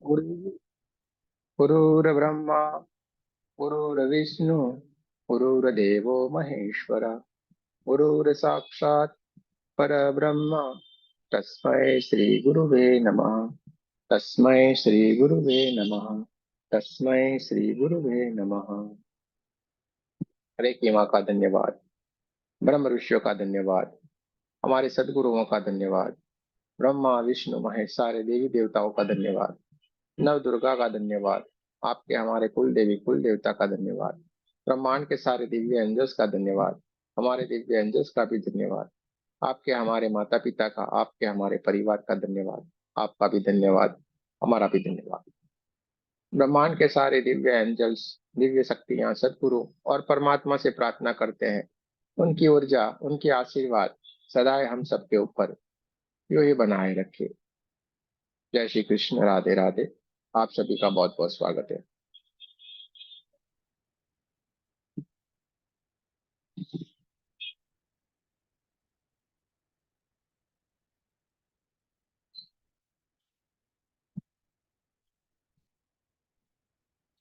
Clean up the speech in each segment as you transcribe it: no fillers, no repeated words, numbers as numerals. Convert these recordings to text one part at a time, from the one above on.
गुरु गुरुर्ब्रह्मा गुरुर्विष्णु गुरुर्देवो महेश्वर गुरुर्साक्षात् परब्रह्म तस्मै श्री गुरुवे नमः। तस्मै श्री गुरुवे नमः। तस्मै श्री गुरुवे नमः। हरे की माँ का धन्यवाद। ब्रह्म ऋषियों का धन्यवाद। हमारे सदगुरुओं का धन्यवाद। ब्रह्मा विष्णु महेश सारे देवी देवताओं का धन्यवाद। नव दुर्गा का धन्यवाद। आपके हमारे कुल देवी कुल देवता का धन्यवाद। ब्रह्मांड के सारे दिव्य एंजल्स का धन्यवाद। हमारे दिव्य एंजल्स का भी धन्यवाद। आपके हमारे माता पिता का, आपके हमारे परिवार का धन्यवाद। आपका भी धन्यवाद। हमारा भी धन्यवाद। ब्रह्मांड के सारे दिव्य एंजल्स, दिव्य शक्तियां, सदगुरु और परमात्मा से प्रार्थना करते हैं, उनकी ऊर्जा, उनके आशीर्वाद सदाए हम सबके ऊपर यूं ही बनाए रखे। जय श्री कृष्ण। राधे राधे। आप सभी का बहुत बहुत स्वागत है।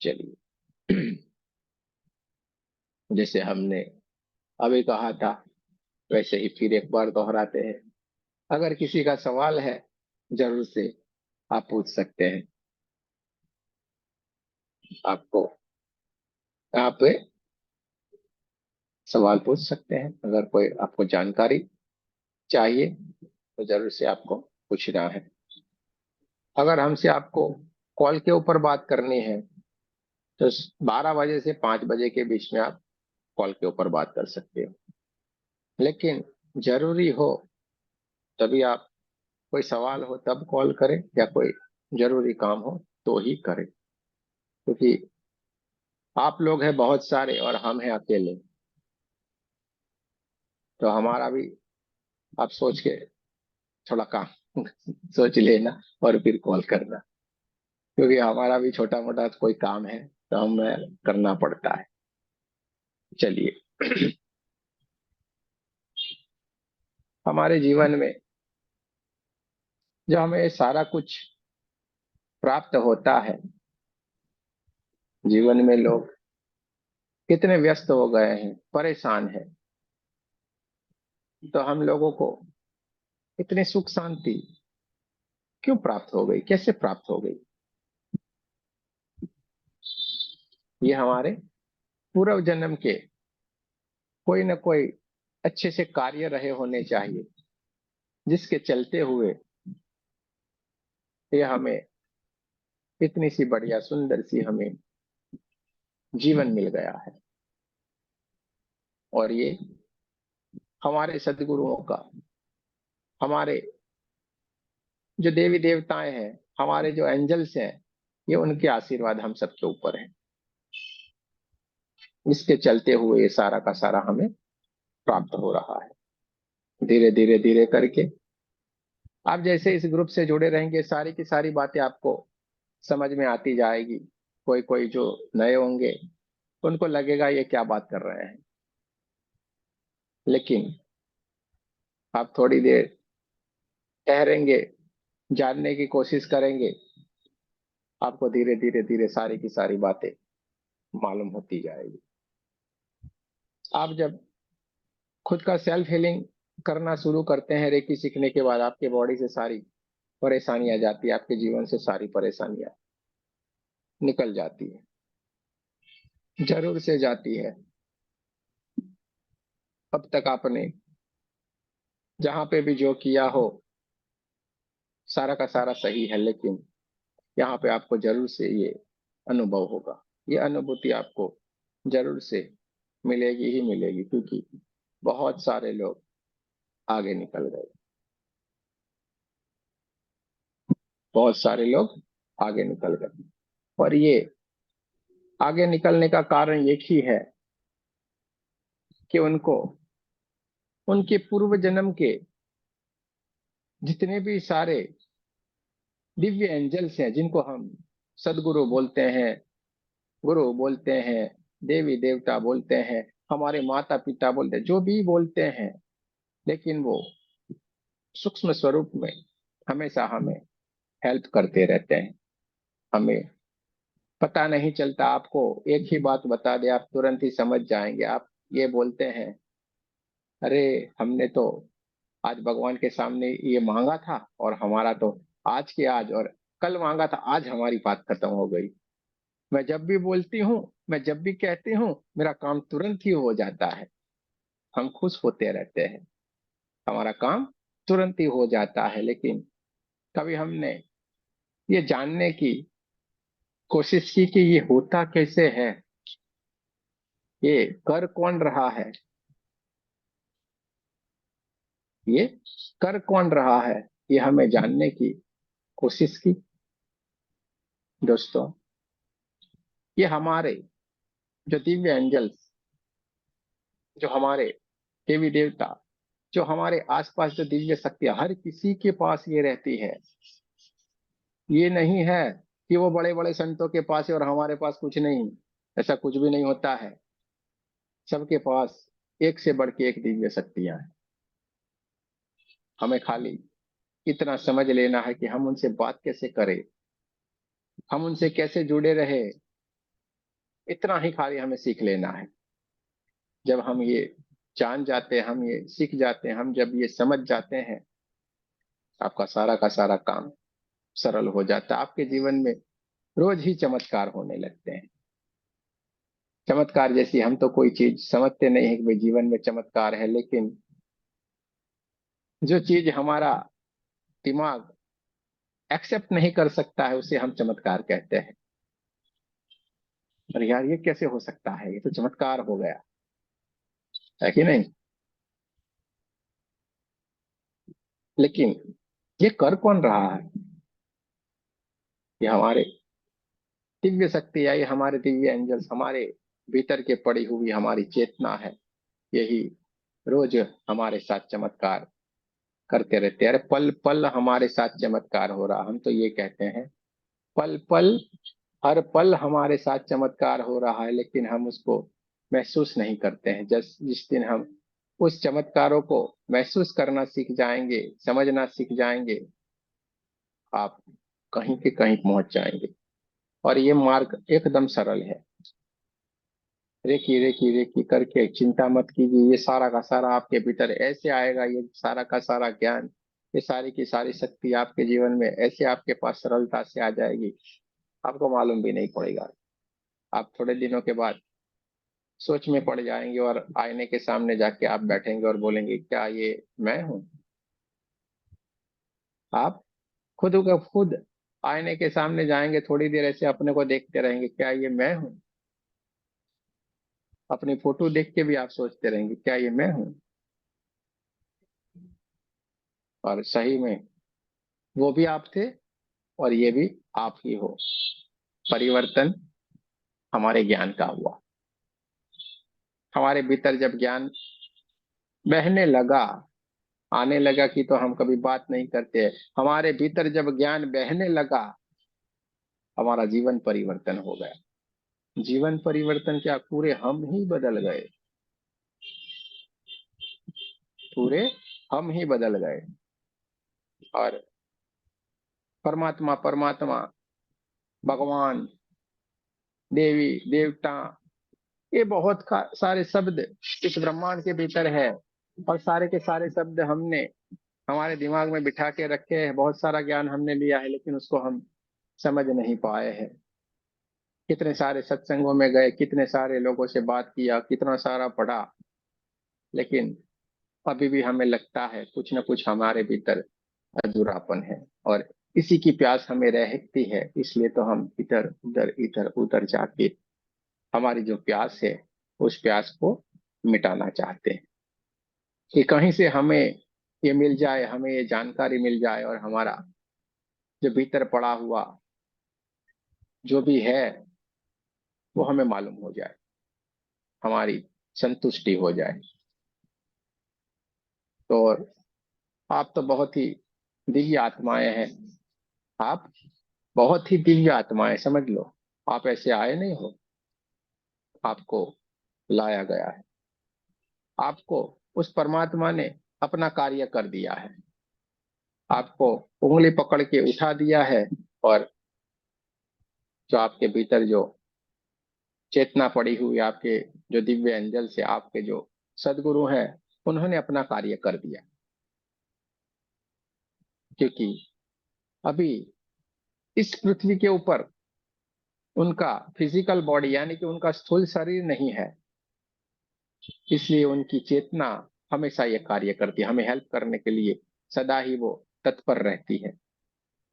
चलिए, जैसे हमने अभी कहा था वैसे ही फिर एक बार दोहराते हैं। अगर किसी का सवाल है, जरूर से आप पूछ सकते हैं। आपको यहाँ पे सवाल पूछ सकते हैं। अगर कोई आपको जानकारी चाहिए तो जरूर से आपको पूछना है। अगर हमसे आपको कॉल के ऊपर बात करनी है तो 12 बजे से 5 बजे के बीच में आप कॉल के ऊपर बात कर सकते हो। लेकिन जरूरी हो तभी आप, कोई सवाल हो तब कॉल करें, या कोई जरूरी काम हो तो ही करें, क्योंकि आप लोग हैं बहुत सारे और हम हैं अकेले। तो हमारा भी आप सोच के थोड़ा काम सोच लेना और फिर कॉल करना, क्योंकि हमारा भी छोटा मोटा कोई काम है तो हमें करना पड़ता है। चलिए, हमारे जीवन में जो हमें सारा कुछ प्राप्त होता है, जीवन में लोग कितने व्यस्त हो गए हैं, परेशान हैं, तो हम लोगों को इतनी सुख शांति क्यों प्राप्त हो गई, कैसे प्राप्त हो गई? ये हमारे पूर्व जन्म के कोई न कोई अच्छे से कार्य रहे होने चाहिए, जिसके चलते हुए ये हमें इतनी सी बढ़िया सुंदर सी हमें जीवन मिल गया है। और ये हमारे सदगुरुओं का, हमारे जो देवी देवताएं हैं, हमारे जो एंजल्स हैं, ये उनके आशीर्वाद हम सबके ऊपर है। इसके चलते हुए ये सारा का सारा हमें प्राप्त हो रहा है। धीरे धीरे धीरे करके आप जैसे इस ग्रुप से जुड़े रहेंगे, सारी की सारी बातें आपको समझ में आती जाएगी। कोई कोई जो नए होंगे उनको लगेगा ये क्या बात कर रहे हैं, लेकिन आप थोड़ी देर ठहरेंगे, जानने की कोशिश करेंगे, आपको धीरे धीरे धीरे सारी की सारी बातें मालूम होती जाएगी। आप जब खुद का सेल्फ हीलिंग करना शुरू करते हैं, रेकी सीखने के बाद आपके बॉडी से सारी परेशानियां जाती है, आपके जीवन से सारी परेशानियां निकल जाती है, जरूर से जाती है। अब तक आपने जहां पे भी जो किया हो सारा का सारा सही है, लेकिन यहाँ पे आपको जरूर से ये अनुभव होगा, ये अनुभूति आपको जरूर से मिलेगी ही मिलेगी, क्योंकि बहुत सारे लोग आगे निकल गए। बहुत सारे लोग आगे निकल गए, और ये आगे निकलने का कारण एक ही है कि उनको उनके पूर्व जन्म के जितने भी सारे दिव्य एंजल्स हैं, जिनको हम सदगुरु बोलते हैं, गुरु बोलते हैं, देवी देवता बोलते हैं, हमारे माता पिता बोलते हैं, जो भी बोलते हैं, लेकिन वो सूक्ष्म स्वरूप में हमेशा हमें हेल्प करते रहते हैं। हमें पता नहीं चलता। आपको एक ही बात बता दे, आप तुरंत ही समझ जाएंगे। आप ये बोलते हैं, अरे हमने तो आज भगवान के सामने ये मांगा था, और हमारा तो आज के आज, और कल मांगा था, आज हमारी बात खत्म हो गई। मैं जब भी बोलती हूँ, मैं जब भी कहती हूँ, मेरा काम तुरंत ही हो जाता है। हम खुश होते रहते हैं, हमारा काम तुरंत ही हो जाता है। लेकिन कभी हमने ये जानने की कोशिश की कि ये होता कैसे है, ये कर कौन रहा है, ये कर कौन रहा है, ये हमें जानने की कोशिश की। दोस्तों, ये हमारे जो दिव्य एंजल्स, जो हमारे देवी देवता, जो हमारे आसपास जो दिव्य शक्तियां, हर किसी के पास ये रहती है। ये नहीं है कि वो बड़े बड़े संतों के पास है और हमारे पास कुछ नहीं। ऐसा कुछ भी नहीं होता है। सबके पास एक से बढ़ के एक दिव्य शक्तियां हैं। हमें खाली इतना समझ लेना है कि हम उनसे बात कैसे करें, हम उनसे कैसे जुड़े रहे। इतना ही खाली हमें सीख लेना है। जब हम ये जान जाते हैं, हम ये सीख जाते हैं, हम जब ये समझ जाते हैं, आपका सारा का सारा काम सरल हो जाता है। आपके जीवन में रोज ही चमत्कार होने लगते हैं। चमत्कार जैसी हम तो कोई चीज समझते नहीं है कि भाई जीवन में चमत्कार है, लेकिन जो चीज हमारा दिमाग एक्सेप्ट नहीं कर सकता है, उसे हम चमत्कार कहते हैं। और यार, ये कैसे हो सकता है, ये तो चमत्कार हो गया, है कि नहीं? लेकिन ये कर कौन रहा है? ये हमारे दिव्य शक्ति, या ये हमारे दिव्य एंजल्स, हमारे भीतर के पड़ी हुई हमारी चेतना है। यही रोज हमारे साथ चमत्कार करते रहते हैं। अरे पल पल हमारे साथ चमत्कार हो रहा, हम तो ये कहते हैं, पल पल, हर पल हमारे साथ चमत्कार हो रहा है, लेकिन हम उसको महसूस नहीं करते हैं। जिस दिन हम उस चमत्कारों को महसूस करना सीख जाएंगे, समझना सीख जाएंगे, आप कहीं के कहीं पहुंच जाएंगे। और ये मार्ग एकदम सरल है। रेकी रेकी रेकी करके चिंता मत कीजिए, ये सारा का सारा आपके भीतर ऐसे आएगा। ये सारा का सारा ज्ञान, ये सारी की सारी शक्ति आपके जीवन में ऐसे आपके पास सरलता से आ जाएगी, आपको मालूम भी नहीं पड़ेगा। आप थोड़े दिनों के बाद सोच में पड़ जाएंगे, और आईने के सामने जाके आप बैठेंगे और बोलेंगे, क्या ये मैं हूं? आप खुद का खुद आईने के सामने जाएंगे, थोड़ी देर ऐसे अपने को देखते रहेंगे, क्या ये मैं हूं? अपनी फोटो देख के भी आप सोचते रहेंगे, क्या ये मैं हूं? और सही में वो भी आप थे, और ये भी आप ही हो। परिवर्तन हमारे ज्ञान का हुआ। हमारे भीतर जब ज्ञान बहने लगा, आने लगा कि तो हम कभी बात नहीं करते। हमारे भीतर जब ज्ञान बहने लगा, हमारा जीवन परिवर्तन हो गया। जीवन परिवर्तन क्या, पूरे हम ही बदल गए। पूरे हम ही बदल गए। और परमात्मा परमात्मा, भगवान, देवी देवता, ये बहुत सारे शब्द इस ब्रह्मांड के भीतर है। और सारे के सारे शब्द हमने हमारे दिमाग में बिठा के रखे हैं। बहुत सारा ज्ञान हमने लिया है, लेकिन उसको हम समझ नहीं पाए हैं। कितने सारे सत्संगों में गए, कितने सारे लोगों से बात किया, कितना सारा पढ़ा, लेकिन अभी भी हमें लगता है कुछ ना कुछ हमारे भीतर अधूरापन है। और इसी की प्यास हमें रहती है, इसलिए तो हम इधर उधर जाके हमारी जो प्यास है, उस प्यास को मिटाना चाहते हैं कि कहीं से हमें ये मिल जाए, हमें ये जानकारी मिल जाए, और हमारा जो भीतर पड़ा हुआ जो भी है, वो हमें मालूम हो जाए, हमारी संतुष्टि हो जाए। तो आप तो बहुत ही दिव्य आत्माएं हैं। आप बहुत ही दिव्य आत्माएं, समझ लो। आप ऐसे आए नहीं हो, आपको लाया गया है। आपको उस परमात्मा ने अपना कार्य कर दिया है। आपको उंगली पकड़ के उठा दिया है, और जो आपके भीतर जो चेतना पड़ी हुई, आपके जो दिव्य एंजल से आपके जो सदगुरु हैं, उन्होंने अपना कार्य कर दिया। क्योंकि अभी इस पृथ्वी के ऊपर उनका फिजिकल बॉडी यानी कि उनका स्थूल शरीर नहीं है, इसलिए उनकी चेतना हमेशा ये कार्य करती है, हमें हेल्प करने के लिए सदा ही वो तत्पर रहती है।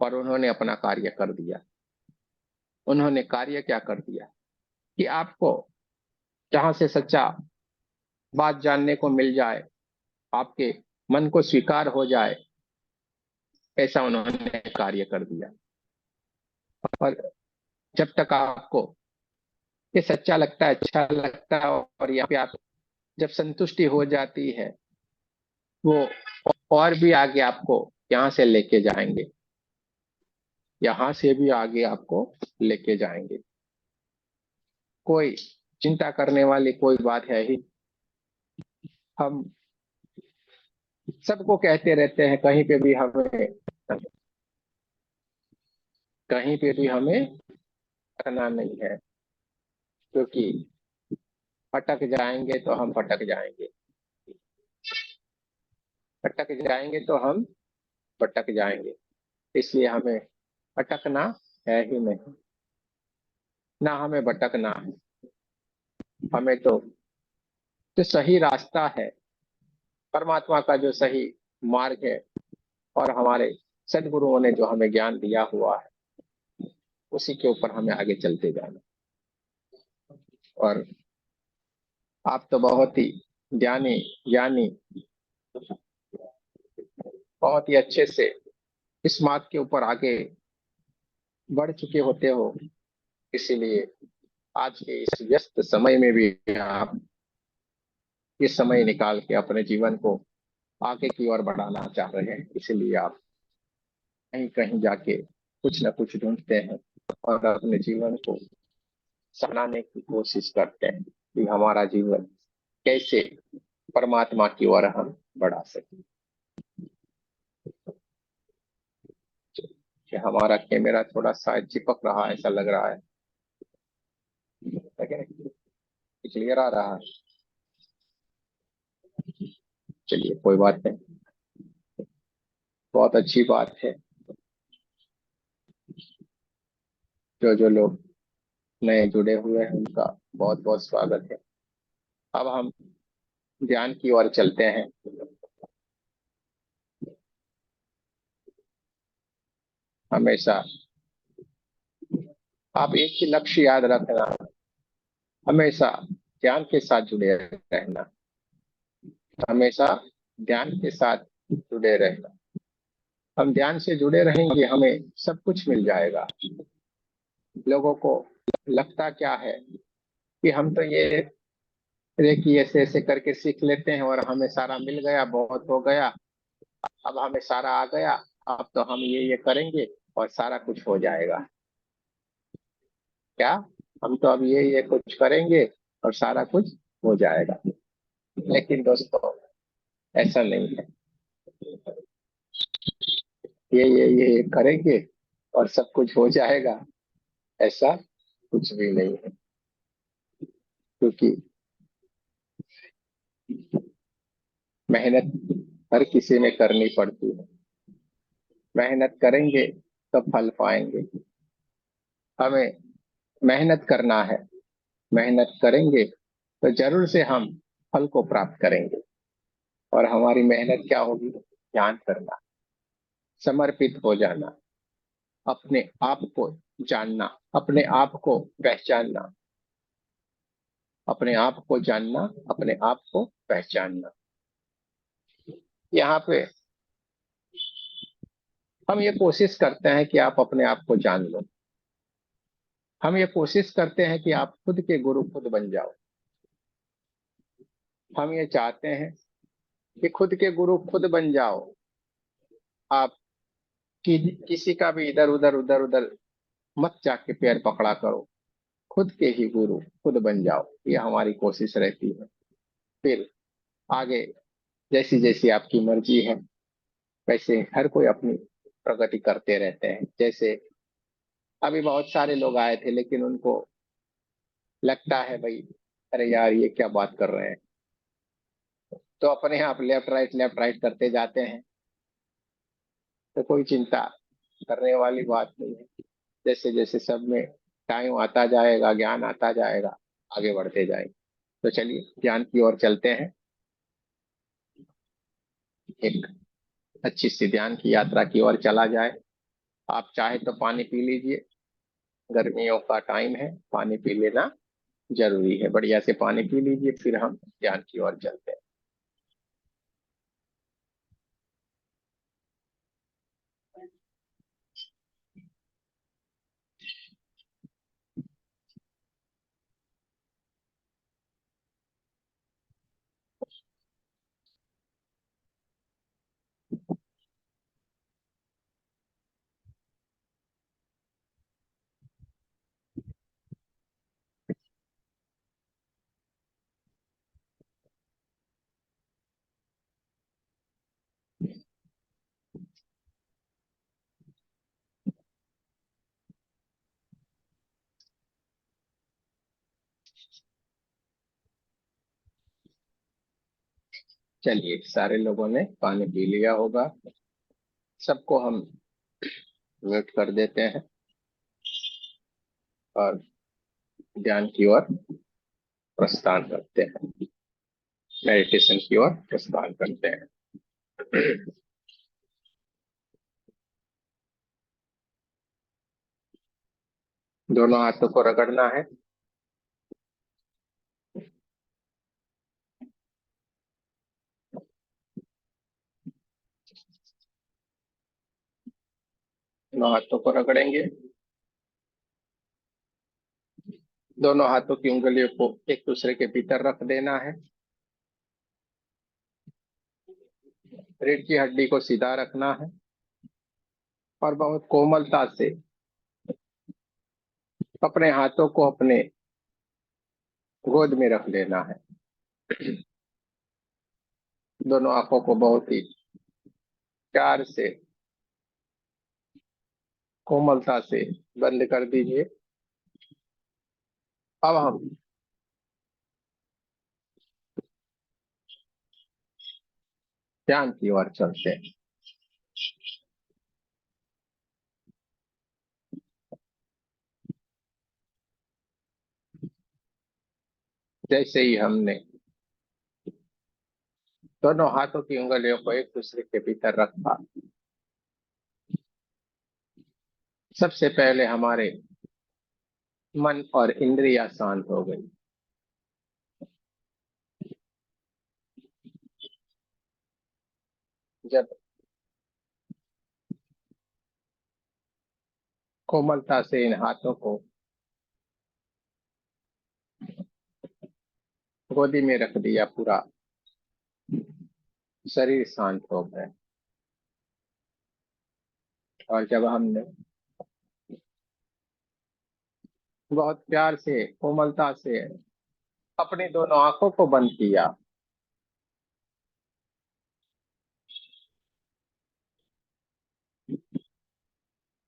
और उन्होंने अपना कार्य कर दिया। उन्होंने कार्य क्या कर दिया कि आपको जहां से सच्चा बात जानने को मिल जाए, आपके मन को स्वीकार हो जाए, ऐसा उन्होंने कार्य कर दिया। और जब तक आपको ये सच्चा लगता है, अच्छा लगता है, और यहाँ पे आप जब संतुष्टि हो जाती है, वो और भी आगे आपको यहाँ से लेके जाएंगे, यहाँ से भी आगे आपको लेके जाएंगे। कोई चिंता करने वाली कोई बात है ही। हम सबको कहते रहते हैं, कहीं पे भी हमें अटकना नहीं है, क्योंकि भटक जाएंगे तो हम भटक जाएंगे, भटक जाएंगे तो हम भटक जाएंगे। इसलिए हमें अटकना है ही नहीं, ना हमें भटकना है। हमें तो जो सही रास्ता है, परमात्मा का जो सही मार्ग है, और हमारे सदगुरुओं ने जो हमें ज्ञान दिया हुआ है, उसी के ऊपर हमें आगे चलते जाना। और आप तो बहुत ही ज्ञानी ज्ञानी, बहुत ही अच्छे से इस मार्ग के ऊपर आगे बढ़ चुके होते हो। इसीलिए आज के इस व्यस्त समय में भी आप ये समय निकाल के अपने जीवन को आगे की ओर बढ़ाना चाह रहे हैं। इसीलिए आप कहीं कहीं जाके कुछ ना कुछ ढूंढते हैं और अपने जीवन को बनाने की कोशिश करते हैं कि हमारा जीवन कैसे परमात्मा की ओर हम बढ़ा सकें। कि हमारा कैमरा थोड़ा सा चिपक रहा है, ऐसा लग रहा है, क्लियर आ रहा है? चलिए, कोई बात नहीं, बहुत अच्छी बात है। जो जो लोग नए जुड़े हुए हैं, उनका बहुत बहुत स्वागत है। अब हम ध्यान की ओर चलते हैं। हमेशा आप एक ही लक्ष्य याद रखना, हमेशा ध्यान के साथ जुड़े रहना, हमेशा ध्यान के साथ जुड़े रहना। हम ध्यान से जुड़े रहेंगे, हमें सब कुछ मिल जाएगा। लोगों को लगता क्या है कि हम तो ये रेकी ऐसे ऐसे करके सीख लेते हैं और हमें सारा मिल गया, बहुत हो गया, अब हमें सारा आ गया, अब तो हम ये करेंगे और सारा कुछ हो जाएगा। क्या? हम तो अब ये कुछ करेंगे और सारा कुछ हो जाएगा। लेकिन दोस्तों, ऐसा नहीं है। ये करेंगे और सब कुछ हो जाएगा, ऐसा कुछ भी नहीं है। क्योंकि मेहनत हर किसी में करनी पड़ती है। मेहनत करेंगे तो फल पाएंगे। हमें मेहनत करना है, मेहनत करेंगे तो जरूर से हम फल को प्राप्त करेंगे। और हमारी मेहनत क्या होगी? ध्यान करना, समर्पित हो जाना, अपने आप को जानना, अपने आप को पहचानना, अपने आप को जानना, अपने आप को पहचानना। यहाँ पे हम ये कोशिश करते हैं कि आप अपने आप को जान लो। हम ये कोशिश करते हैं कि आप खुद के गुरु खुद बन जाओ। हम ये चाहते हैं कि खुद के गुरु खुद बन जाओ। आप किसी का भी इधर उधर मत जाके पैर पकड़ा करो, खुद के ही गुरु खुद बन जाओ। ये हमारी कोशिश रहती है। फिर आगे जैसी जैसी आपकी मर्जी है, वैसे हर कोई अपनी प्रगति करते रहते हैं। जैसे अभी बहुत सारे लोग आए थे, लेकिन उनको लगता है भाई, अरे यार ये क्या बात कर रहे हैं, तो अपने आप लेफ्ट राइट करते जाते हैं। तो कोई चिंता करने वाली बात नहीं है। जैसे जैसे सब में टाइम आता जाएगा, ज्ञान आता जाएगा, आगे बढ़ते जाएंगे। तो चलिए ज्ञान की ओर चलते हैं। एक अच्छी सी ध्यान की यात्रा की ओर चला जाए। आप चाहे तो पानी पी लीजिए, गर्मियों का टाइम है, पानी पी लेना जरूरी है। बढ़िया से पानी पी लीजिए, फिर हम ध्यान की ओर चलते हैं। चलिए, सारे लोगों ने पानी पी लिया होगा। सबको हम म्यूट कर देते हैं और ध्यान की ओर प्रस्थान करते हैं, मेडिटेशन की ओर प्रस्थान करते हैं। दोनों हाथों को रगड़ना है। दोनों हाथों को रगड़ेंगे। दोनों हाथों की उंगलियों को एक दूसरे के भीतर रख देना है। रीढ़ की हड्डी को सीधा रखना है और बहुत कोमलता से अपने हाथों को अपने गोद में रख लेना है। दोनों आंखों को बहुत ही प्यार से, कोमलता से बंद कर दीजिए। अब हम ध्यान की ओर चलते हैं। जैसे ही हमने दोनों हाथों की उंगलियों को एक दूसरे के भीतर रखा, सबसे पहले हमारे मन और इंद्रियां शांत हो गई। जब कोमलता से इन हाथों को गोदी में रख दिया, पूरा शरीर शांत हो गया। और जब हमने बहुत प्यार से, कोमलता से अपनी दोनों आंखों को बंद किया,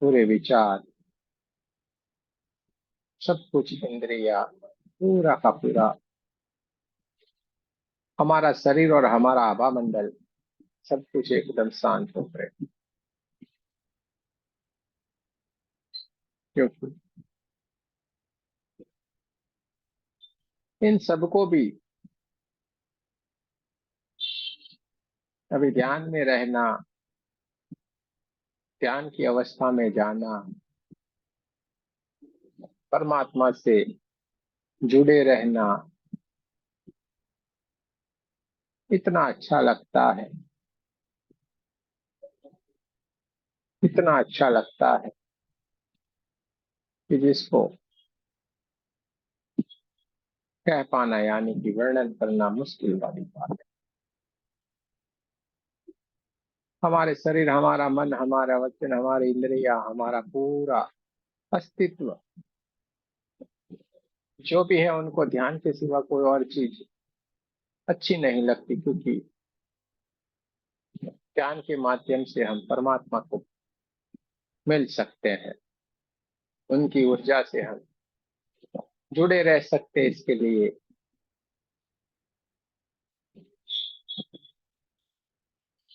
पूरे विचार, सब कुछ, इंद्रिया, पूरा का पूरा, हमारा शरीर और हमारा आभा मंडल, सब कुछ एकदम शांत हो गए। क्योंकि इन सबको भी अभी ध्यान में रहना, ध्यान की अवस्था में जाना, परमात्मा से जुड़े रहना इतना अच्छा लगता है, इतना अच्छा लगता है कि जिसको कह पाना, यानी कि वर्णन करना मुश्किल वाली बात है। हमारे शरीर, हमारा मन, हमारा वचन, हमारी इंद्रिया, हमारा पूरा अस्तित्व जो भी है, उनको ध्यान के सिवा कोई और चीज अच्छी नहीं लगती। क्योंकि ध्यान के माध्यम से हम परमात्मा को मिल सकते हैं। उनकी ऊर्जा से हम जुड़े रह सकते। इसके लिए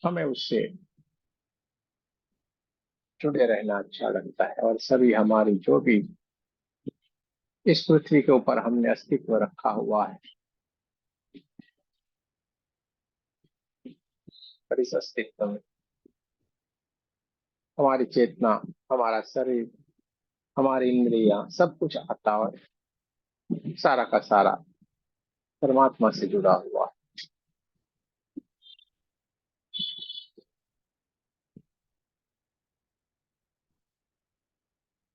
हमें उससे जुड़े रहना अच्छा लगता है। और सभी हमारी जो भी इस पृथ्वी के ऊपर हमने अस्तित्व रखा हुआ है, और इस अस्तित्व में हमारी चेतना, हमारा शरीर, हमारी इंद्रियां, सब कुछ आता और सारा का सारा परमात्मा से जुड़ा हुआ है।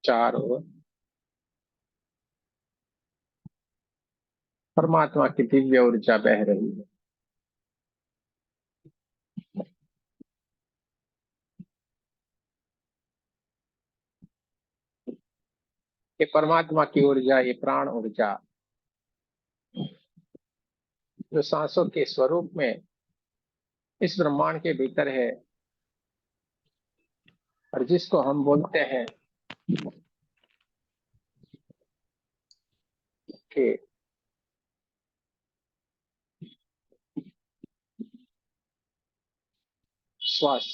चारों ओर परमात्मा की दिव्य ऊर्जा बह रही है। ये परमात्मा की ऊर्जा, ये प्राण ऊर्जा जो सांसों के स्वरूप में इस ब्रह्मांड के भीतर है, और जिसको हम बोलते हैं कि श्वास,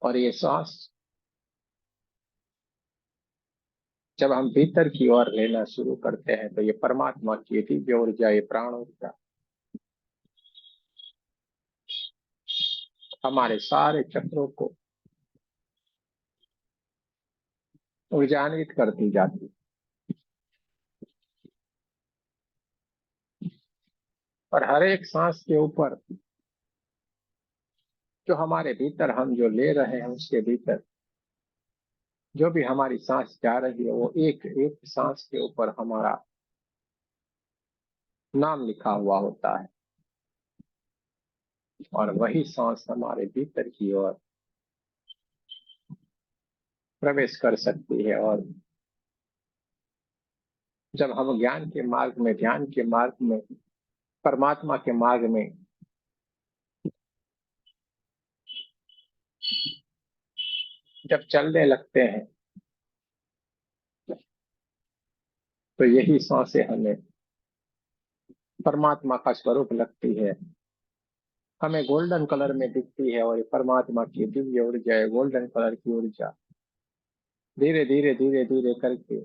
और ये श्वास जब हम भीतर की ओर लेना शुरू करते हैं तो ये परमात्मा की दिव्य ऊर्जा, ये प्राण ऊर्जा हमारे सारे चक्रों को ऊर्जान्वित करती जाती है। और हर एक सांस के ऊपर जो हमारे भीतर हम जो ले रहे हैं, उसके भीतर जो भी हमारी सांस जा रही है, वो एक एक सांस के ऊपर हमारा नाम लिखा हुआ होता है। और वही सांस हमारे भीतर की ओर प्रवेश कर सकती है। और जब हम ज्ञान के मार्ग में, ध्यान के मार्ग में, परमात्मा के मार्ग में जब चलने लगते हैं, तो यही सांसें हमें परमात्मा का स्वरूप लगती है, हमें गोल्डन कलर में दिखती है। और ये परमात्मा की दिव्य ऊर्जा है, गोल्डन कलर की ऊर्जा धीरे धीरे धीरे धीरे करके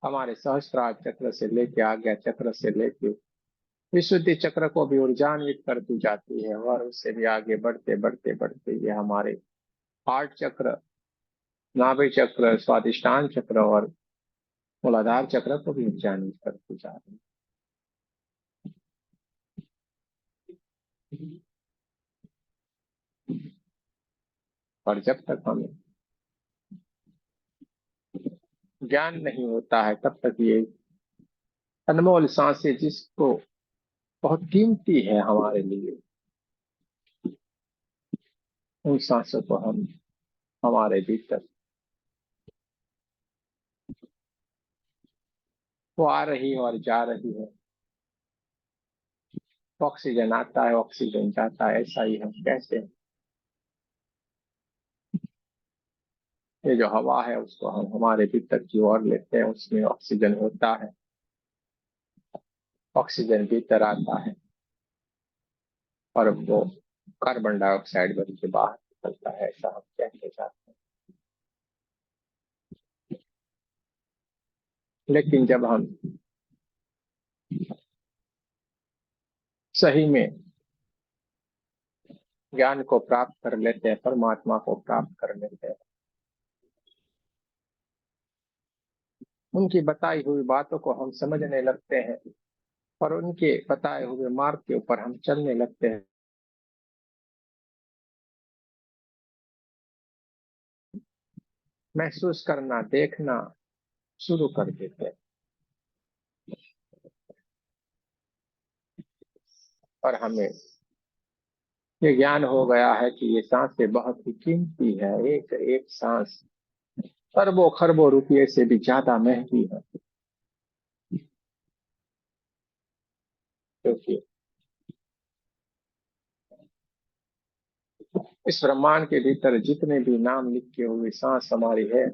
हमारे सहस्त्रार चक्र से लेके, आज्ञा चक्र से लेके विशुद्धि चक्र को भी ऊर्जान्वित करती जाती है। और उससे भी आगे बढ़ते बढ़ते बढ़ते ये हमारे हार्ट चक्र, नाभि चक्र, स्वादिष्टान चक्र और मूलाधार चक्र को भी ऊर्जान्वित करती जाती है। और जब तक हमें ज्ञान नहीं होता है, तब तक ये अनमोल सांसें, जिसको बहुत कीमती है हमारे लिए, उन सांसों को हम हमारे भीतर वो आ रही है और जा रही है। ऑक्सीजन आता है, ऑक्सीजन जाता है, ऐसा ही हम कहते हैं। ये जो हवा है उसको हम हमारे भीतर की ओर लेते हैं, उसमें ऑक्सीजन होता है, ऑक्सीजन भीतर आता है और वो कार्बन डाइऑक्साइड बन के बाहर निकलता है, ऐसा हम कहते जाते हैं। लेकिन जब हम सही में ज्ञान को प्राप्त कर लेते हैं, परमात्मा को प्राप्त कर लेते हैं, उनकी बताई हुई बातों को हम समझने लगते हैं और उनके बताए हुए मार्ग के ऊपर हम चलने लगते हैं, महसूस करना, देखना शुरू कर देते हैं। और हमें ये ज्ञान हो गया है कि ये सांसें बहुत ही कीमती है, एक एक सांस अरबों खरबों रुपये से भी ज्यादा महंगी है। क्योंकि इस ब्रह्मांड के भीतर जितने भी नाम लिखे हुए सांस हमारी है,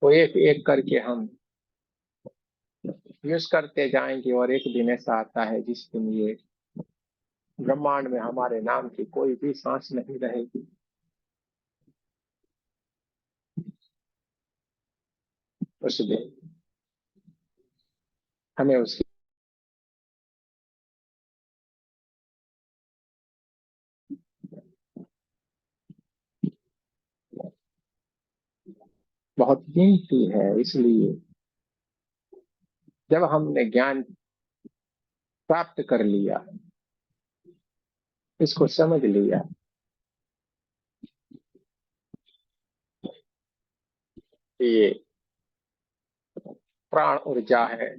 वो एक एक करके हम यूज करते जाएंगे, और एक दिन ऐसा आता है जिस दिन ये ब्रह्मांड में हमारे नाम की कोई भी सांस नहीं रहेगी। उस दिन हमें उसकी बहुत कीमती है। इसलिए जब हमने ज्ञान प्राप्त कर लिया, इसको समझ लिया, कि ये प्राण ऊर्जा है,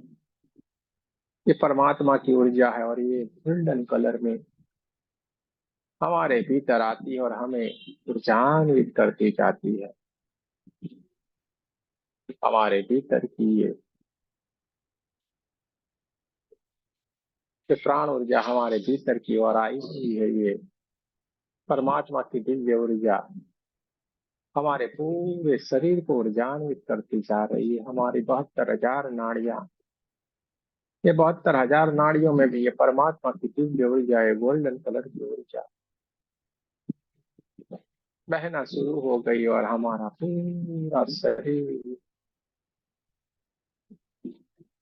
ये परमात्मा की ऊर्जा है, और ये गोल्डन कलर में हमारे भीतर आती है और हमें ऊर्जान्वित करती जाती है। हमारे भीतर की ये प्राण ऊर्जा हमारे भीतर की ओर आई हुई है। ये परमात्मा की दिव्य ऊर्जा हमारे पूरे शरीर को ऊर्जान्वित करती जा रही है। हमारी 72,000 नाड़ियां, ये 72,000 नाड़ियों में भी ये परमात्मा की दिव्य ऊर्जा है, गोल्डन कलर की ऊर्जा बहना शुरू हो गई, और हमारा पूरा शरीर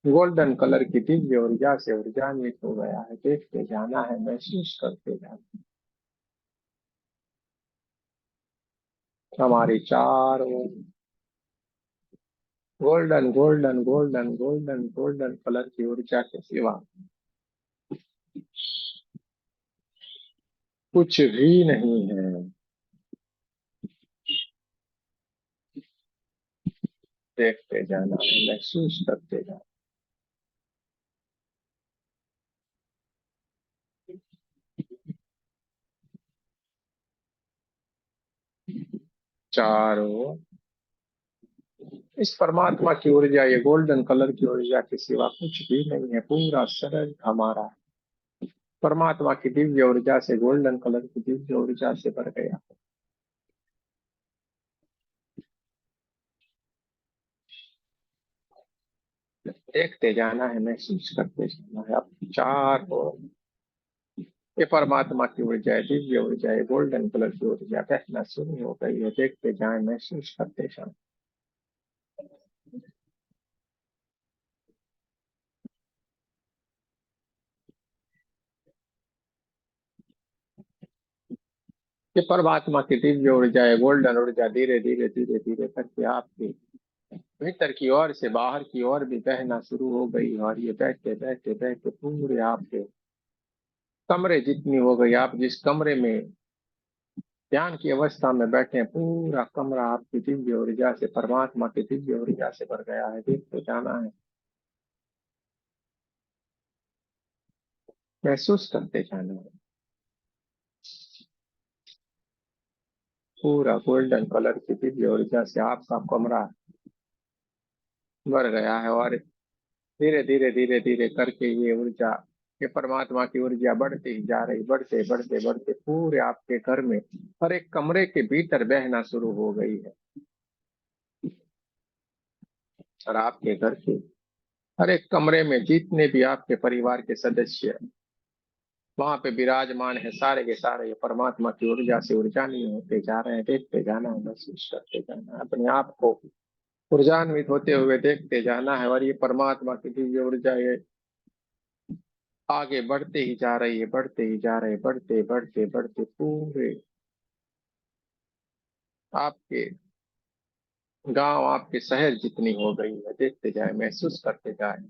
गोल्डन कलर की दिव्य ऊर्जा से ऊर्जान्वित हो गया है। देखते जाना है, महसूस करते जाना। हमारी चारों golden golden golden golden golden colour की ऊर्जा के सिवा कुछ भी नहीं है। देखते जाना है, महसूस करते जाना। चारों इस परमात्मा की ऊर्जा, ये गोल्डन कलर की ऊर्जा के सिवा कुछ भी नहीं है। पूरा शरीर हमारा परमात्मा की दिव्य ऊर्जा से, गोल्डन कलर की दिव्य ऊर्जा से भर गया। देखते जाना है, महसूस करते जाना है। अब चार और ये परमात्मा की ऊर्जा है, दिव्य ऊर्जा है, गोल्डन कलर की ऊर्जा बहना शुरू हो गई है। देखते जाए, महसूस करते जाए। ये परमात्मा की दिव्य ऊर्जा है, गोल्डन ऊर्जा धीरे धीरे धीरे धीरे करके आपके भीतर की ओर से बाहर की ओर भी बहना शुरू हो गई, और ये बहते बहते बहते पूरे आपके कमरे जितनी हो गई। आप जिस कमरे में ध्यान की अवस्था में बैठे हैं, पूरा कमरा आपकी दिव्य ऊर्जा से, परमात्मा की दिव्य ऊर्जा से भर गया है। देखते जाना है, महसूस करते जाना है। पूरा गोल्डन कलर की दिव्य ऊर्जा से आपका कमरा भर गया है, और धीरे धीरे धीरे धीरे करके ये ऊर्जा, ये परमात्मा की ऊर्जा बढ़ती ही जा रही, बढ़ते बढ़ते बढ़ते पूरे आपके घर में हर एक कमरे के भीतर बहना शुरू हो गई है। और आपके घर के हर एक कमरे में जितने भी आपके परिवार के सदस्य वहां पे विराजमान है, सारे के सारे ये परमात्मा की ऊर्जा से ऊर्जा नहीं होते जा रहे हैं। देखते जाना है, महसूस करते जाना है, अपने आप को ऊर्जान्वित होते हुए देखते जाना है। और ये परमात्मा की दिव्य ऊर्जा ये आगे बढ़ते ही जा रही है, बढ़ते ही जा रहे हैं, बढ़ते बढ़ते बढ़ते पूरे आपके गांव, आपके शहर जितनी हो गई है। देखते जाए, महसूस करते जाए।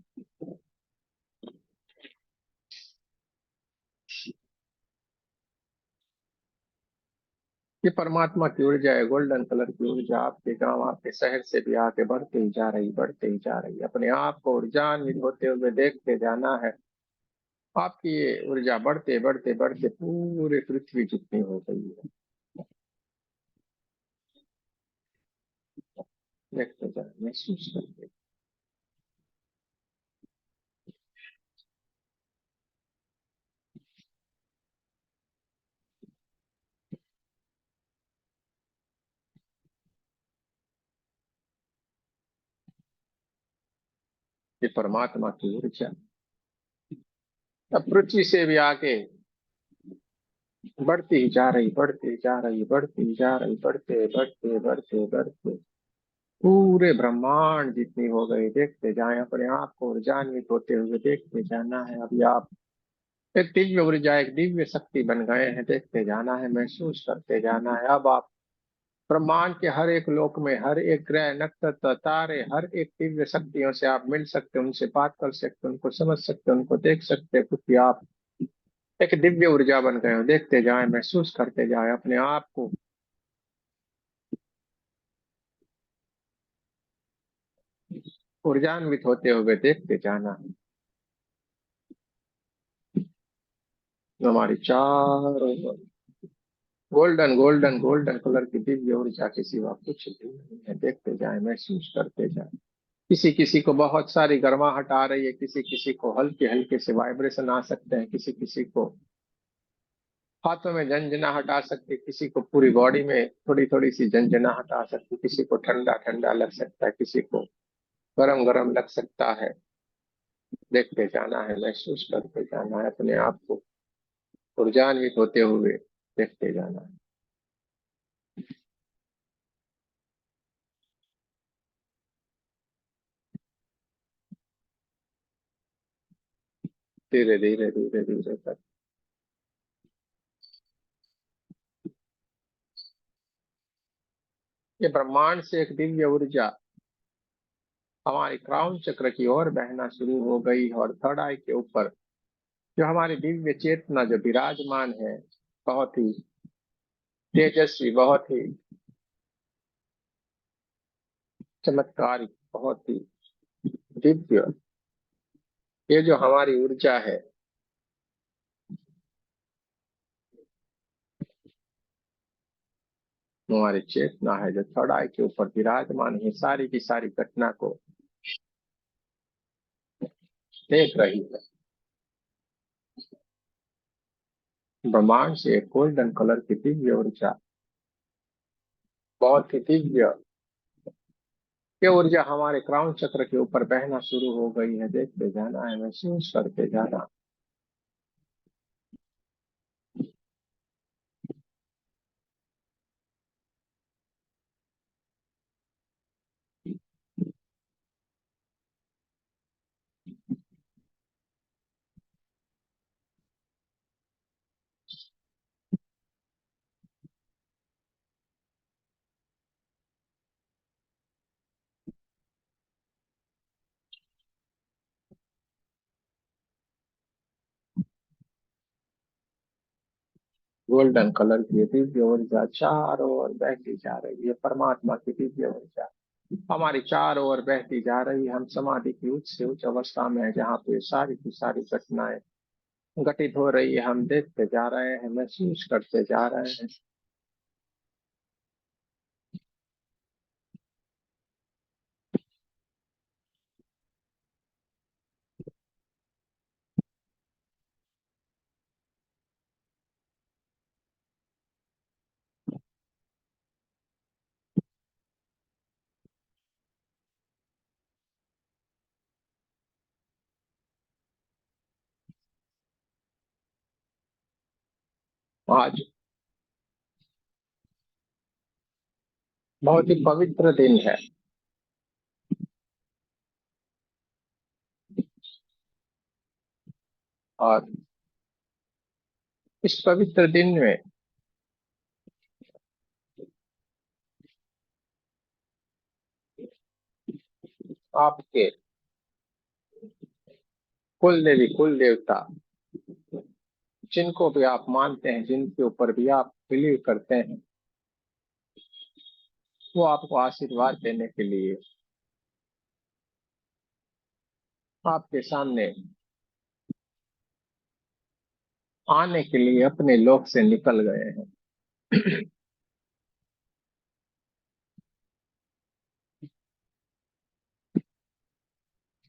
ये परमात्मा की ऊर्जा है, गोल्डन कलर की ऊर्जा आपके गांव, आपके शहर से भी आगे बढ़ते ही जा रही, बढ़ते ही जा रही। अपने आप को ऊर्जान्वित होते हुए देखते जाना है। आपकी ये ऊर्जा बढ़ते बढ़ते बढ़ते पूरे पृथ्वी जितनी हो गई है। देखते जाए, महसूस करते। ये परमात्मा की ऊर्जा अब पृथ्वी से भी आगे बढ़ती ही जा रही, बढ़ती जा रही, बढ़ती जा रही, बढ़ते बढ़ते बढ़ते बढ़ते पूरे ब्रह्मांड जितनी हो गई, देखते जाएं अपने आप को ऊर्जान्वित होते हुए, देखते जाना है। अभी आप एक दिव्य ऊर्जा, एक दिव्य शक्ति बन गए हैं, देखते जाना है, महसूस करते जाना है। अब आप ब्रह्मांड के हर एक लोक में, हर एक ग्रह, नक्षत्र, तारे, हर एक दिव्य शक्तियों से आप मिल सकते, उनसे बात कर सकते, उनको समझ सकते, उनको देख सकते, क्योंकि आप एक दिव्य ऊर्जा बन गए हो। देखते जाएं, महसूस करते जाएं अपने आप को ऊर्जान्वित होते हुए, देखते जाना है। हमारी चारों ओर गोल्डन गोल्डन गोल्डन कलर की दिव्य ऊर्जा के सिवा कुछ भी नहीं है। देखते जाएं, महसूस करते जाएं। किसी किसी को बहुत सारी गर्माहट आ रही है, किसी किसी को हल्के हल्के से वाइब्रेशन आ सकते हैं, किसी किसी को हाथों में झंझनाहट आ सकती है, किसी को पूरी बॉडी में थोड़ी थोड़ी सी झंझनाहट आ सकती है, किसी को ठंडा ठंडा लग सकता है, किसी को गरम गरम लग सकता है। देखते जाना है, महसूस करते जाना है अपने आप को ऊर्जान्वित होते हुए, देखते जाना है। धीरे धीरे धीरे धीरे कर ये ब्रह्मांड से एक दिव्य ऊर्जा हमारी क्राउन चक्र की ओर बहना शुरू हो गई, और थर्ड आई के ऊपर जो हमारी दिव्य चेतना जो विराजमान है, बहुत ही तेजस्वी, बहुत ही चमत्कारी, बहुत ही दिव्य, ये जो हमारी ऊर्जा है, हमारी चेतना है, जो थर्ड आई के ऊपर विराजमान है, सारी की सारी घटना को देख रही है। ब्रह्मांड से एक गोल्डन कलर की दिव्य ऊर्जा, बहुत ही दिव्य, ये ऊर्जा हमारे क्राउन चक्र के ऊपर बहना शुरू हो गई है। देखते जाना है, महसूस करते जाना। गोल्डन कलर की ये दिव्य ऊर्जा चारों ओर बहती जा रही है, परमात्मा की दिव्य ऊर्जा हमारी चारों ओर बहती जा रही है। हम समाधि की उच्च से उच्च अवस्था में है, जहाँ पे सारी की सारी घटनाएं घटित हो रही है। हम देखते जा रहे हैं, महसूस करते जा रहे हैं। आज बहुत ही पवित्र दिन है, और इस पवित्र दिन में आपके कुल देवी, कुल देवता, जिनको भी आप मानते हैं, जिनके ऊपर भी आप बिलीव करते हैं, वो आपको आशीर्वाद देने के लिए आपके सामने आने के लिए अपने लोक से निकल गए हैं।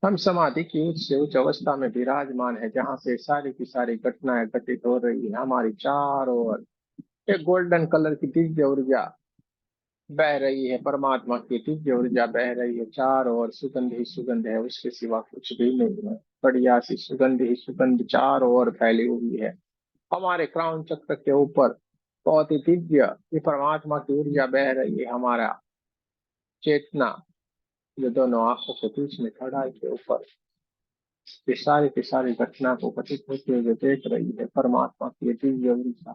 हम समाधि की उच्च से उच्च अवस्था में विराजमान है, जहाँ से सारी की सारी घटनाएं घटित हो रही है। हमारी चारों ओर एक गोल्डन कलर की दिव्य ऊर्जा बह रही है, परमात्मा की दिव्य ऊर्जा बह रही है, चारों ओर सुगंध ही सुगंध है, उसके सिवा कुछ भी नहीं है। बढ़िया सी सुगंध ही सुगंध चारों ओर फैली हुई है। हमारे क्राउन चक्र के ऊपर बहुत ही दिव्य ये परमात्मा की ऊर्जा बह रही है। हमारा चेतना जो दोनों आंखों के बीच में खड़ा है के ऊपर ये सारी की सारी घटना को घटित होते हुए देख रही है। परमात्मा की ये दिव्य ऊर्जा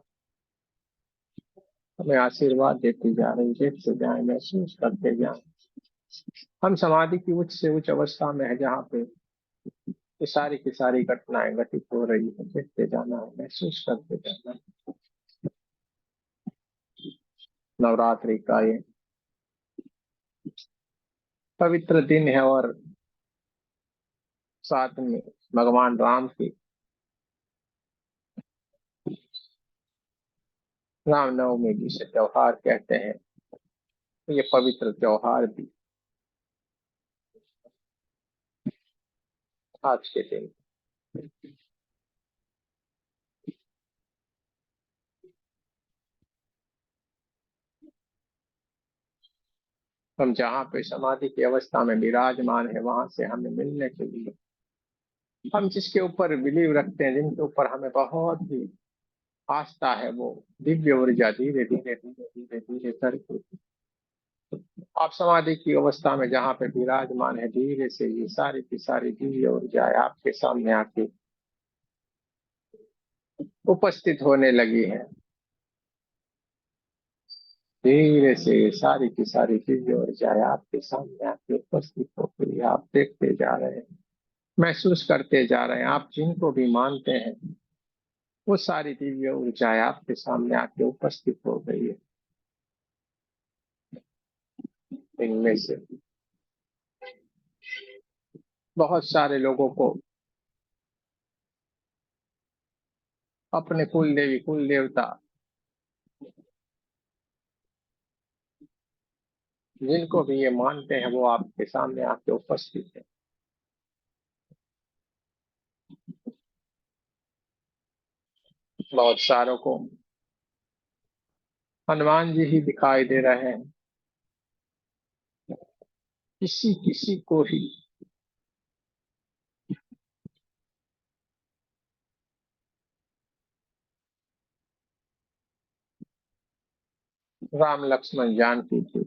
हमें आशीर्वाद देती जा रही है। देखते जाए, महसूस करते जाए। हम समाधि की उच्च से उच्च अवस्था में है, जहाँ पे ये सारी की सारी घटनाएं घटित हो रही है। देखते जाना है, महसूस करते जाना है। नवरात्रि का ये पवित्र दिन है और साथ में भगवान राम की रामनवमी जिसे त्योहार कहते हैं, तो ये पवित्र त्योहार भी आज के दिन हम जहाँ पे समाधि की अवस्था में विराजमान है, वहां से हमें मिलने के लिए हम जिसके ऊपर बिलीव रखते हैं, जिनके ऊपर हमें बहुत ही आस्था है, वो दिव्य ऊर्जा धीरे धीरे धीरे धीरे धीरे करके आप समाधि की अवस्था में जहाँ पे विराजमान है, धीरे से ये सारी की सारी दिव्य ऊर्जा आपके सामने आके उपस्थित होने लगी है। धीरे से ये सारी की सारी दिव्य ऊर्जा आपके सामने आके उपस्थित हो गई। आप देखते जा रहे हैं, महसूस करते जा रहे हैं। आप जिनको भी मानते हैं, वो सारी दिव्य ऊर्जा आपके सामने आके उपस्थित हो गई है। इनमें से बहुत सारे लोगों को अपने कुल देवी कुल देवता जिनको भी ये मानते हैं, वो आपके सामने आके उपस्थित है। बहुत सारों को हनुमान जी ही दिखाई दे रहे हैं। किसी किसी को ही राम लक्ष्मण जानकी जी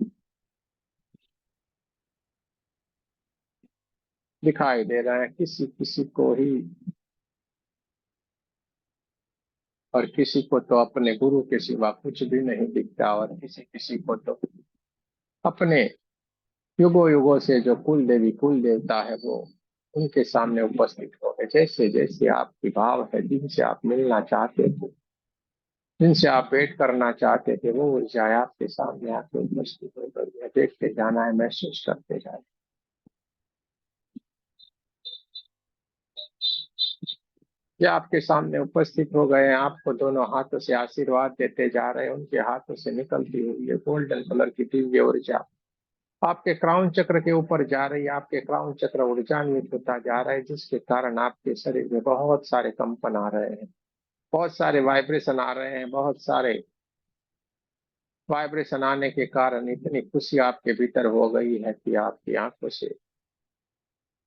दिखाई दे रहे हैं। किसी किसी को ही, और किसी को तो अपने गुरु के सिवा कुछ भी नहीं दिखता, और किसी किसी को तो अपने युगों युगों से जो कुल देवी कुल देवता है, वो उनके सामने उपस्थित हो गए। जैसे जैसे आपकी भाव है, जिनसे आप मिलना चाहते थे, जिनसे आप भेंट करना चाहते थे, वो ऊर्जा आपके सामने आके उपस्थित हो गई है। देखते जाना है, महसूस करते जाना। ये आपके सामने उपस्थित हो गए हैं, आपको दोनों हाथों से आशीर्वाद देते जा रहे हैं। उनके हाथों से निकलती हुई है गोल्डन कलर की दिव्य ऊर्जा आपके क्राउन चक्र के ऊपर जा रही है। आपके क्राउन चक्र ऊर्जान्वित होता जा रहा है, जिसके कारण आपके शरीर में बहुत सारे कंपन आ रहे हैं, बहुत सारे वाइब्रेशन आ रहे हैं। बहुत सारे वाइब्रेशन आने के कारण इतनी खुशी आपके भीतर हो गई है कि आपकी आंखों से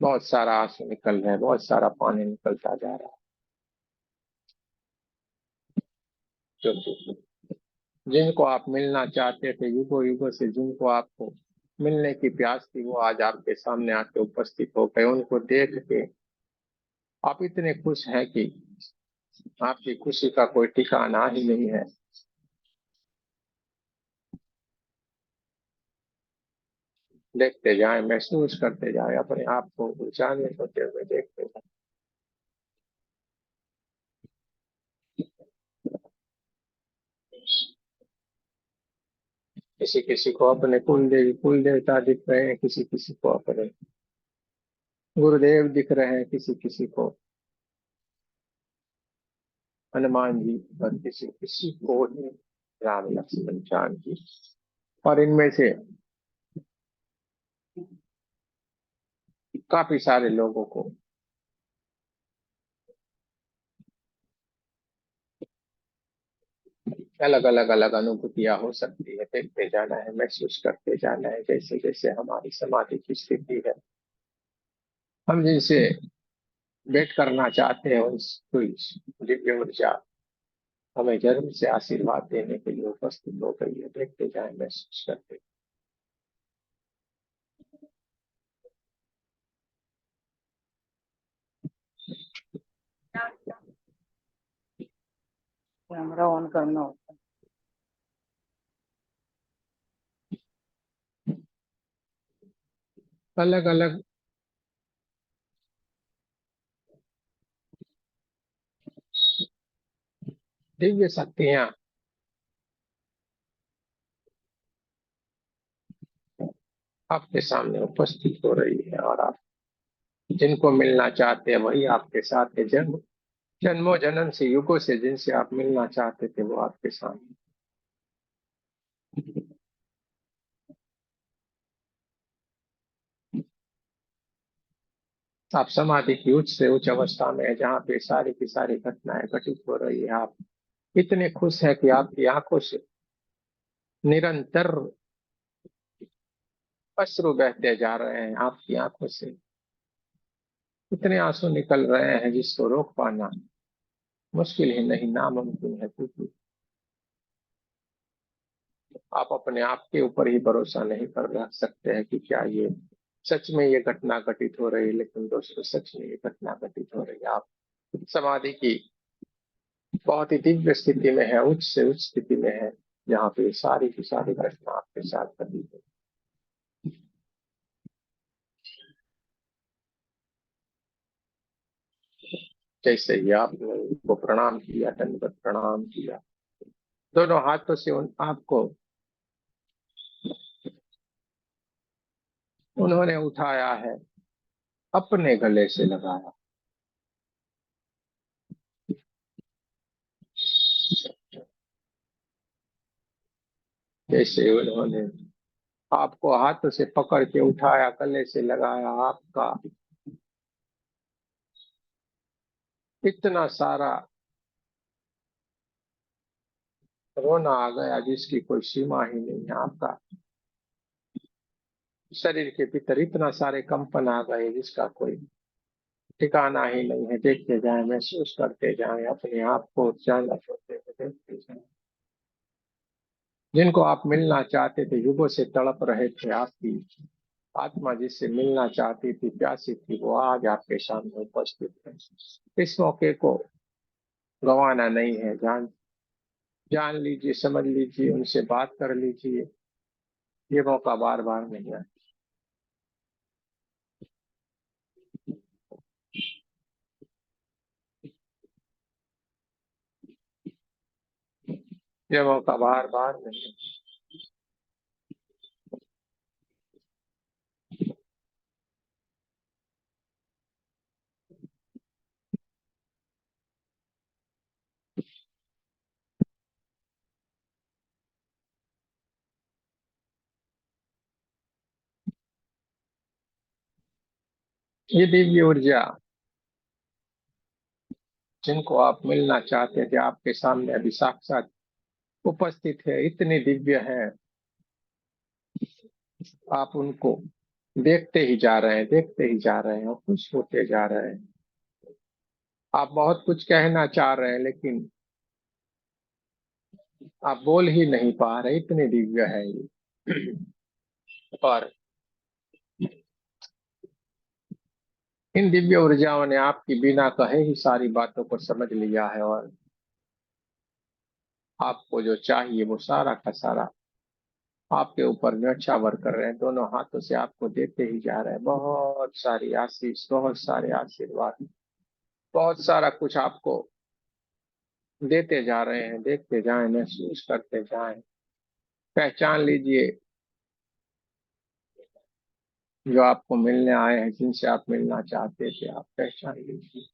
बहुत सारा आंसू निकल रहा है, बहुत सारा पानी निकलता जा रहा है। क्योंकि जिनको आप मिलना चाहते थे, युगों युगों से जिनको आपको मिलने की प्यास थी, वो आज आपके सामने आके उपस्थित हो गए। उनको देख के आप इतने खुश हैं कि आपकी खुशी का कोई ठिकाना ही नहीं है। देखते जाएं, महसूस करते जाएं, अपने आप को ऊंचाई होते हुए देखते जाएं। किसी किसी को अपने कुल देवी कुल देवता दिख रहे हैं, किसी किसी को अपने गुरुदेव दिख रहे हैं, किसी किसी को हनुमान जी, और किसी किसी को ही राम लक्ष्मण जानकी। और इनमें से काफी सारे लोगों को अलग अलग अलग अनुभूतियां हो सकती है, देखते जाना है, महसूस करते जाना है, जैसे जैसे हमारी समाधि की स्थिति है। हम जिनसे भेंट करना चाहते हैं उस कोई दिव्य ऊर्जा हमें जन्म से आशीर्वाद देने के लिए उपस्थित हो गई है, देखते जाए, महसूस करते। कैमरा ऑन करना होता है। अलग अलग दिव्य शक्तियां आपके सामने उपस्थित हो रही है, और आप जिनको मिलना चाहते हैं वही आपके साथ है। जन्मों जन्म से, युगों से जिनसे आप मिलना चाहते थे वो आपके सामने। आप समाधि की उच्च से उच्च अवस्था में है, जहाँ पे सारी की सारी घटनाएं घटित हो रही है। आप इतने खुश हैं कि आपकी आंखों से निरंतर अश्रु बहते जा रहे हैं। आपकी आंखों से इतने आंसू निकल रहे हैं जिसको रोक पाना मुश्किल ही नहीं, नामुमकिन है, क्योंकि आप अपने आप के ऊपर ही भरोसा नहीं कर रख सकते हैं कि क्या ये सच में ये घटना घटित हो रही है। लेकिन दोस्तों, सच में ये घटना घटित हो रही है। आप समाधि की बहुत ही दिव्य स्थिति में है, उच्च से उच्च स्थिति में है, जहाँ पे सारी की सारी घटना आपके साथ घटित है। जैसे ही आपने उनको प्रणाम किया, दंडवत प्रणाम किया, दोनों हाथों से उन आपको उन्होंने उठाया है, अपने गले से लगाया। जैसे उन्होंने आपको हाथ से पकड़ के उठाया, गले से लगाया, आपका इतना सारा रोना आ गया जिसकी कोई सीमा ही नहीं है। आपका शरीर के भीतर इतना सारे कंपन आ गए जिसका कोई ठिकाना ही नहीं है। देखते जाए, महसूस करते जाए, अपने आप को जाना छोड़ते हुए देखते जाए। जिनको आप मिलना चाहते थे, युगों से तड़प रहे थे, आपकी आत्मा जिससे मिलना चाहती थी, प्यासी थी, वो आज आपके सामने उपस्थित है। इस मौके को गंवाना नहीं है। जान जान लीजिए, समझ लीजिए, उनसे बात कर लीजिए। ये मौका बार बार नहीं आता। ये मौका बार बार नहीं आता। ये दिव्य ऊर्जा जिनको आप मिलना चाहते थे, आपके सामने अभी साक्षात उपस्थित है, इतनी दिव्य है। आप उनको देखते ही जा रहे हैं, देखते ही जा रहे हैं, और खुश होते जा रहे हैं। आप बहुत कुछ कहना चाह रहे हैं, लेकिन आप बोल ही नहीं पा रहे, इतने दिव्य है ये। और इन दिव्य ऊर्जाओं ने आपकी बिना कहे ही सारी बातों को समझ लिया है, और आपको जो चाहिए वो सारा का सारा आपके ऊपर न्यौछावर कर रहे हैं। दोनों हाथों से आपको देते ही जा रहे हैं, बहुत सारी आशीष, बहुत सारे आशीर्वाद, बहुत सारा कुछ आपको देते जा रहे हैं। देखते जाएं, महसूस करते जाएं, पहचान लीजिए जो आपको मिलने आए हैं, जिनसे आप मिलना चाहते थे, आप पहचान लीजिए।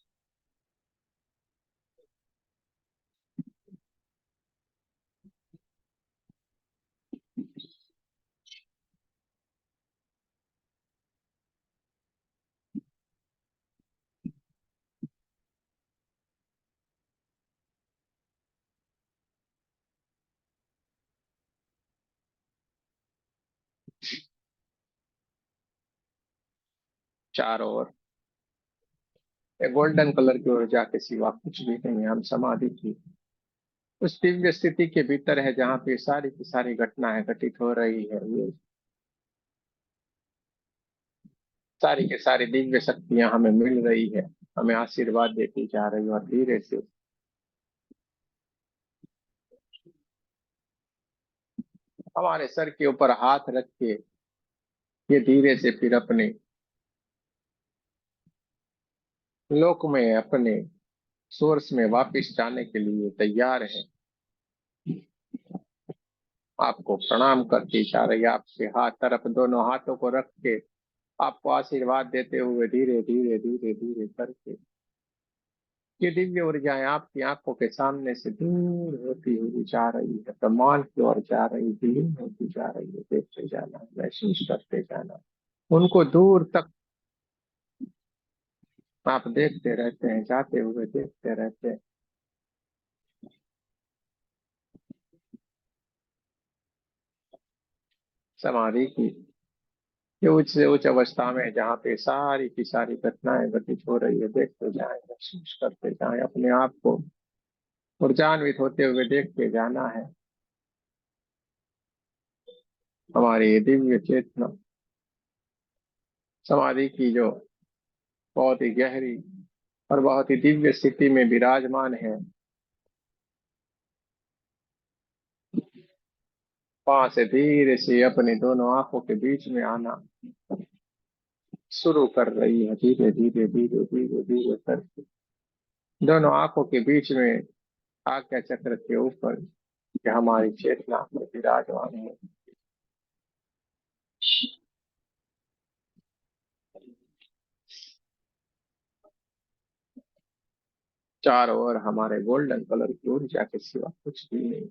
चारों ओर गोल्डन कलर की ऊर्जा के सिवा कुछ भी नहीं है। हम समाधि की उस दिव्य स्थिति के भीतर है जहाँ पे सारी की सारी घटनाएं घटित हो रही है। ये सारी की सारी दिव्य शक्तियां हमें मिल रही है, हमें आशीर्वाद देती जा रही है, और धीरे से हमारे सर के ऊपर हाथ रख के ये धीरे से फिर अपने लोक में, अपने सोर्स में वापस जाने के लिए तैयार है। आपको प्रणाम करती जा रही है, आपके हाथ तरफ दोनों हाथों को रख के आपको आशीर्वाद देते हुए धीरे धीरे धीरे धीरे करके ये दिव्य ऊर्जाएं आपकी आंखों के सामने से दूर होती हुई जा रही है, ब्रह्मांड की ओर जा रही, विलीन होती जा रही है। देखते जाना, महसूस करते जाना, उनको दूर तक आप देखते रहते हैं, जाते हुए देखते रहते हैं। समाधि की ये उच्च से उच्च अवस्था में जहाँ पे सारी की सारी घटनाएं घटित हो रही है, देखते जाएं, महसूस करते जाएं, अपने आप को ऊर्जान्वित होते हुए देखते जाना है। हमारी ये दिव्य चेतना समाधि की जो बहुत ही गहरी और बहुत ही दिव्य स्थिति में विराजमान है, वहां से धीरे से अपनी दोनों आंखों के बीच में आना शुरू कर रही है। धीरे धीरे धीरे धीरे धीरे करके दोनों आंखों के बीच में आज्ञा चक्र के ऊपर कि हमारी चेतना में विराजमान है। चारों ओर हमारे गोल्डन कलर की ऊर्जा के सिवा कुछ भी नहीं।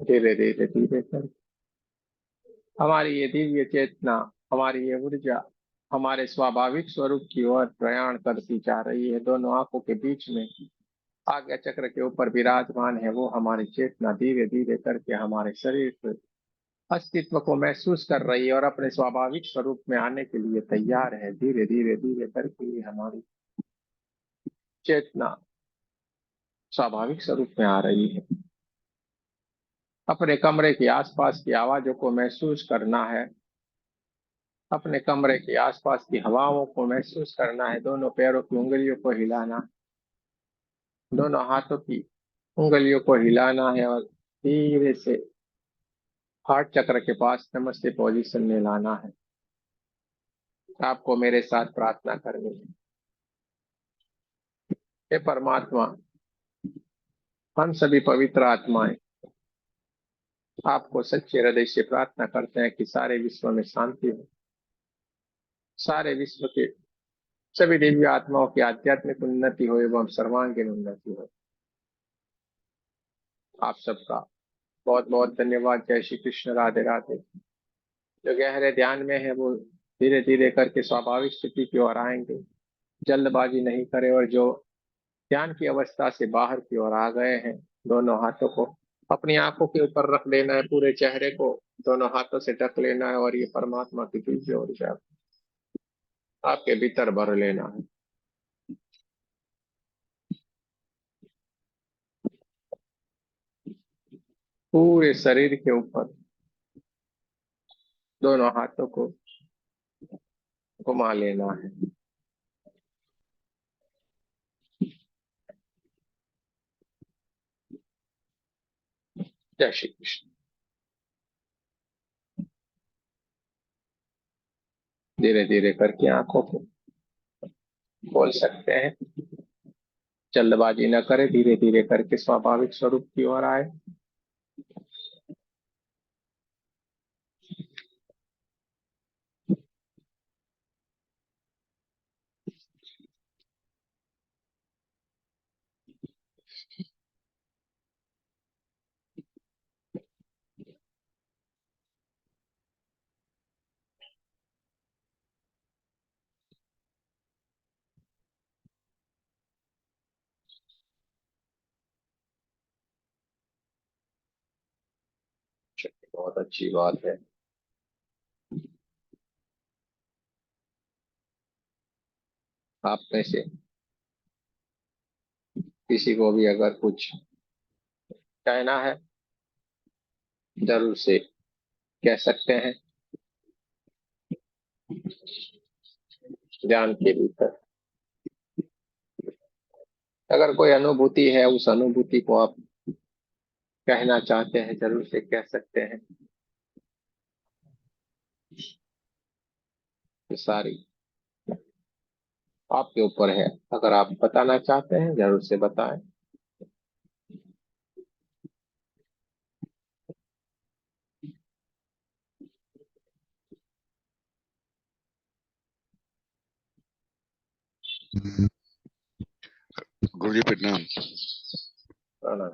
धीरे धीरे धीरे कर हमारी ये दिव्य चेतना, हमारी ये ऊर्जा हमारे स्वाभाविक स्वरूप की ओर प्रयाण करती जा रही है। दोनों आंखों के बीच में आज्ञा चक्र के ऊपर विराजमान है वो हमारी चेतना धीरे धीरे करके हमारे शरीर के अस्तित्व को महसूस कर रही है और अपने स्वाभाविक स्वरूप में आने के लिए तैयार है। धीरे धीरे धीरे करके ये हमारी चेतना स्वाभाविक स्वरूप में आ रही है। अपने कमरे के आसपास की आवाजों को महसूस करना है, अपने कमरे के आसपास की हवाओं को महसूस करना है, दोनों पैरों की उंगलियों को हिलाना, दोनों हाथों की उंगलियों को हिलाना है और धीरे से हार्ट चक्र के पास नमस्ते पोजीशन में लाना है। आपको मेरे साथ प्रार्थना करनी है। हे परमात्मा, हम सभी पवित्र आत्माएं आपको सच्चे हृदय से प्रार्थना करते हैं कि सारे विश्व में शांति हो, सारे विश्व के सभी दिव्य आत्माओं की आध्यात्मिक उन्नति हो एवं सर्वांगीण उन्नति हो। आप सबका बहुत बहुत धन्यवाद। जय श्री कृष्ण, राधे राधे। जो गहरे ध्यान में है वो धीरे धीरे करके स्वाभाविक स्थिति की ओर आएंगे, जल्दबाजी नहीं करें। और जो ध्यान की अवस्था से बाहर की ओर आ गए हैं, दोनों हाथों को अपनी आंखों के ऊपर रख लेना है, पूरे चेहरे को दोनों हाथों से ढक लेना है और ये परमात्मा की दिव्य ऊर्जा आपके भीतर भर लेना है। पूरे शरीर के ऊपर दोनों हाथों को घुमा लेना है। जय श्री कृष्ण। धीरे धीरे करके आंखों को खोल सकते हैं, जल्दबाजी न करें, धीरे धीरे करके स्वाभाविक स्वरूप की ओर आए। बहुत अच्छी बात है। आप में से किसी को भी अगर कुछ कहना है, जरूर से कह सकते हैं, ध्यान के भीतर। अगर कोई अनुभूति है, उस अनुभूति को आप कहना चाहते हैं, जरूर से कह सकते हैं। ये सारी आपके ऊपर है। अगर आप बताना चाहते हैं, जरूर से बताएं। गुरुजी प्रणाम। प्रणाम।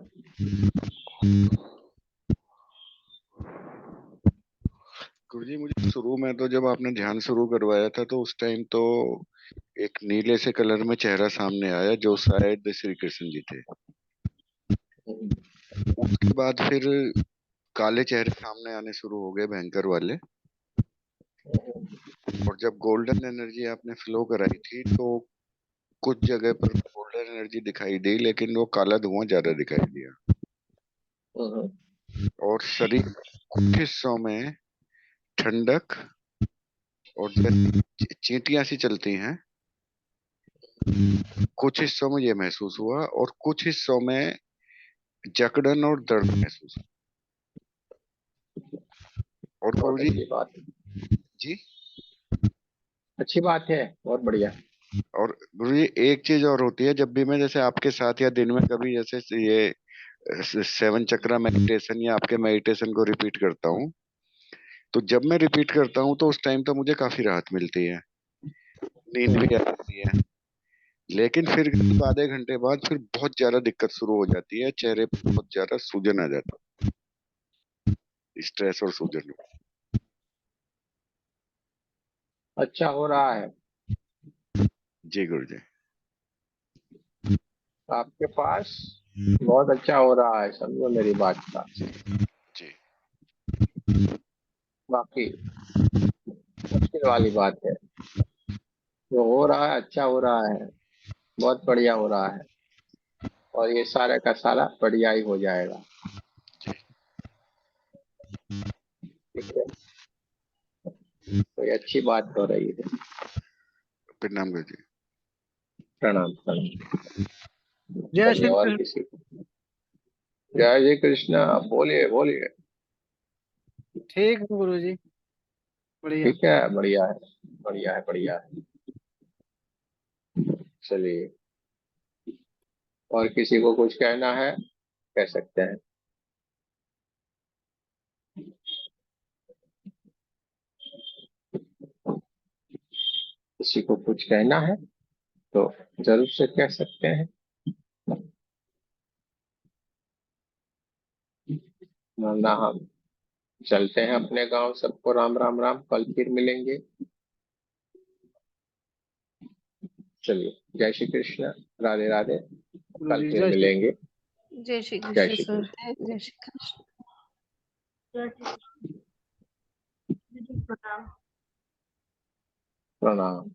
गुरुजी मुझे शुरू में तो जब आपने ध्यान शुरू करवाया था तो उस टाइम तो एक नीले से कलर में चेहरा सामने आया जो शायद श्री कृष्ण जी थे। उसके बाद फिर काले चेहरे सामने आने शुरू हो गए, भयंकर वाले। और जब गोल्डन एनर्जी आपने फ्लो कराई थी तो कुछ जगह पर गोल्डन एनर्जी दिखाई दी, लेकिन वो काला धुआं ज्यादा दिखाई दिया। और शरीर के कुछ हिस्सों में ठंडक और जैसे चींटियां सी चलती हैं, कुछ हिस्सों में ये महसूस हुआ और कुछ हिस्सों में जकड़न और दर्द महसूस हुआ। और बहुत गुरुजी अच्छी बात है। जी, अच्छी बात है, बहुत बढ़िया। और गुरुजी एक चीज और होती है, जब भी मैं जैसे आपके साथ या दिन में कभी जैसे ये 7 चक्रा मेडिटेशन या आपके मेडिटेशन को रिपीट करता हूँ, तो जब मैं रिपीट करता हूँ तो उस टाइम तो मुझे काफी राहत मिलती है, नींद भी आ जाती है। लेकिन फिर करीब आधे घंटे बाद फिर बहुत ज्यादा दिक्कत शुरू हो जाती है, चेहरे पर बहुत ज्यादा सूजन आ जाता है, स्ट्रेस और सूजन। अच्छा हो रहा है जी गुरुजी। आपके पास, बहुत अच्छा हो रहा है, समझो मेरी बात का। जी बाकी मुश्किल वाली बात है, जो हो रहा है अच्छा हो रहा है, बहुत बढ़िया हो रहा है। और ये सारा का सारा बढ़िया ही हो जाएगा। ठीक है, कोई अच्छी बात हो रही है। प्रणाम गुरुजी। प्रणाम प्रणाम। जय चलिए, श्री और कृष्ण। किसी को। जय श्री कृष्ण। बोलिए बोलिए। ठीक है गुरु जी, बढ़िया। ठीक है, बढ़िया है, बढ़िया है, बढ़िया है। चलिए, और किसी को कुछ कहना है, कह सकते हैं। किसी को कुछ कहना है तो जरूर से कह सकते हैं, वरना हम चलते हैं अपने गांव। सबको राम राम राम, कल फिर मिलेंगे। चलिए, जय श्री कृष्ण, राधे राधे। गुरु कल जी फिर जय श्री मिलेंगे। जय श्री जय कृष्ण श्री सर। कृष्ण। जय श्री कृष्ण। प्रणाम।